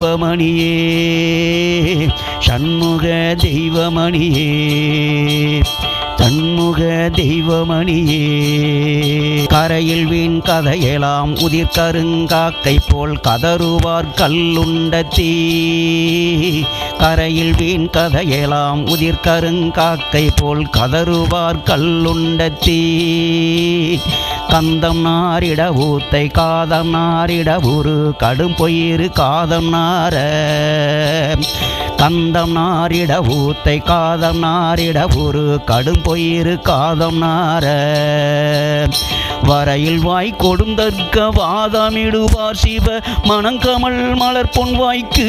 தெய்வமணியே சண்முக தெய்வமணியே தன்முக தெய்வமணியே கரையில் வீண் கதையெல்லாம் உதிர்கருங்காக்கை போல் கதறுவார் கல்லுண்ட தீ. கரையில் வீண் கதையெல்லாம் உதிர்கருங்காக்கை போல் கதறுவார் கல்லுண்ட தீ. கந்தம் நாரிட ஊத்தை காதம் நாரிட உரு கடும் பொயிரு காதம் நார. கந்தம் நாரிட ஊத்தை காதம் நாரிட உரு கடும் பொயிரு காதம் நார. வரையில் வாய் கொடுந்தற்க வாதமிடுவார் சிவ மணங்கமல் மலர் பொன்வாய்க்கு.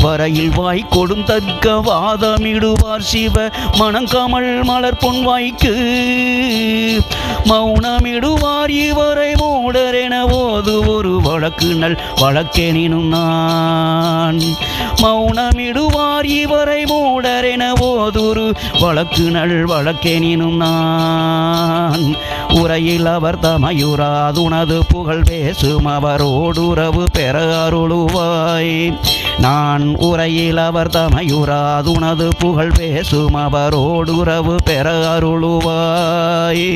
வரையில் வாய் கொடுந்தற்க வாதமிடுவார் சிவ மணங்கமல் மலர் பொன்வாய்க்கு. மௌனமிடுவார் இவரை மூடரென ஓது ஒரு வழக்கு நல் வழக்கெனினும் நான். மௌனமிடுவார் இவரை மூடரென ஓதுரு வழக்கு நல் வழக்கெனினும் நான். உரையில் அவர் தமையுறாதுனது புகழ் பேசும் அவரோடுறவு பெற அருளுவாய். நான் உரையில் அவர் தமையுறாதுனது புகழ் பேசும் அவரோடுறவு பெற அருளுவாய்.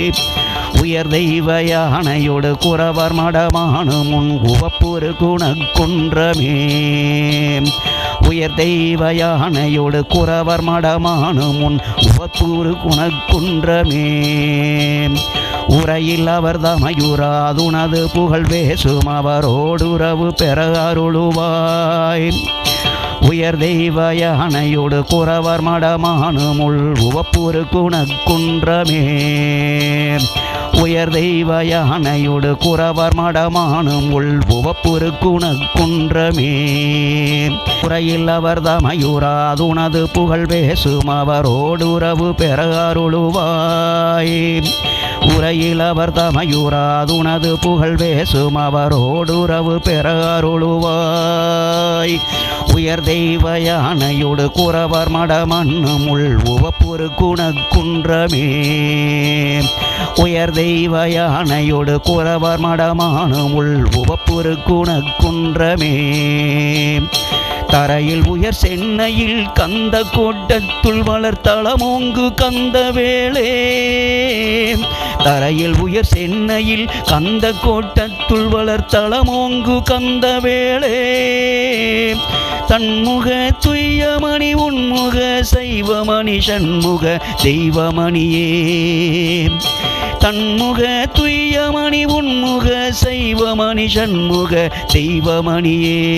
உயர் தெய்வ யானையோடு குறவர் மடமானு முன் உவப்புறு குணக்குன்றமே. உயர் தெய்வ யானையோடு குறவர் மடமானு முன் உவப்புறு குணக்குன்றமே. உரையில் அவர் தமையுறாதுனது புகழ் பேசும் அவரோடுறவு பெற அருளுவாய். உயர் தெய்வ யானையோடு குறவர் மடமானு முள் உவப்புறு குணக்குன்றமே. உயர் தெய்வ யானையோடு குறவர் மடமானு முள் உவப்புறு குணக்குன்றமே. உரையில் அவர் தமையுறாதுனது புகழ் பேசும் அவரோடுறவு பெற அருளுவாய். உரையில் அவர் தமையுறாதுனது புகழ் பேசும் அவரோடுறவு பெற அருளுவாய். உயர் தெய்வ யானையோடு குறவர் மடமன்னு முள் உவப்புறு குணக்குன்றமே. உயர் தெய்வ யானையோடு குறவர் மடமானு முள் உவப்புறு குணக்குன்றமே. தரையில் உயர் சென்னையில் கந்த கோட்டத்துள் வளர்த்தளமோங்கு கந்த வேளே. தரையில் உயர் சென்னையில் கந்த கோட்டத்துள் வளர்த்தளமோங்கு கந்த வேளே. தன்முக துய்யமணி உன்முக சைவமணி சண்முக தெய்வமணியே. தன்முக துய்யமணி உன்முக சைவமணி சண்முக தெய்வமணியே.